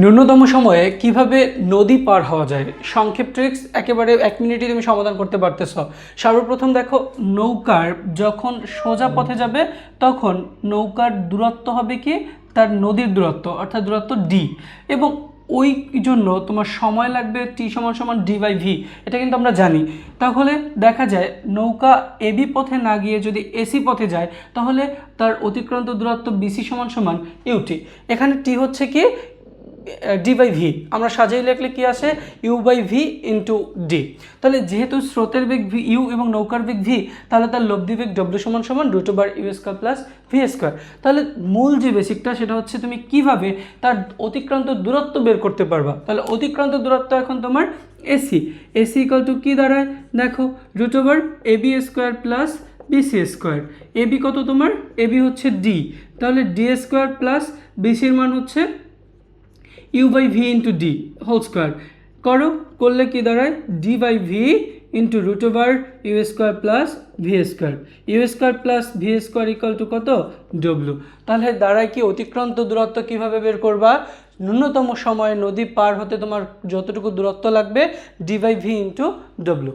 ন্যূনতম সময়ে কিভাবে নদী পার হওয়া যায়, সংক্ষেপ ট্রিক্স একেবারে 1 মিনিটে তুমি সমাধান করতে পারতেছ। সর্বপ্রথম দেখো, নৌকার যখন সোজা পথে যাবে তখন নৌকার দূরত্ব হবে কি তার নদীর দূরত্ব, অর্থাৎ দূরত্ব ডি, এবং ওই জন্য তোমার সময় লাগবে টি সমান সমান ডি বাই ভি, এটা কিন্তু আমরা জানি। তাহলে দেখা যায় নৌকা এবি পথে না গিয়ে যদি এসি পথে যায় তাহলে তার অতিক্রান্ত দূরত্ব বিসি সমান সমান ইউটি। এখানে টি হচ্ছে কি ডি বাই ভি, আমরা সাজিয়ে লিখলে কি আসে u by v into d. তাহলে যেহেতু স্রোতের বেগ ভি ইউ এবং নৌকার বেগ ভি, তাহলে তার লব্ধি বেগ ডব্লিউ সমান সমান root over u square plus v square. তাহলে মূল যে বেসিকটা সেটা হচ্ছে তুমি কিভাবে তার অতিক্রান্ত দূরত্ব বের করতে পারবা। তাহলে অতিক্রান্ত দূরত্ব এখন তোমার এসি, এসি ইকাল টু কী দাঁড়ায় দেখো root over A B square plus BC square. AB কত তোমার, এবি হচ্ছে ডি, তাহলে ডি স্কোয়ার প্লাস বিসির মান হচ্ছে u by v into d whole square. করলে কি দাঁড়ায় d by v into root over u square plus v square. U square plus v square equal to কত ডব্লু। তাহলে দাঁড়ায় কি অতিক্রান্ত দূরত্ব কিভাবে বের করবা, ন্যূনতম সময়ে নদী পার হতে তোমার যতটুকু দূরত্ব লাগবে d by v into W.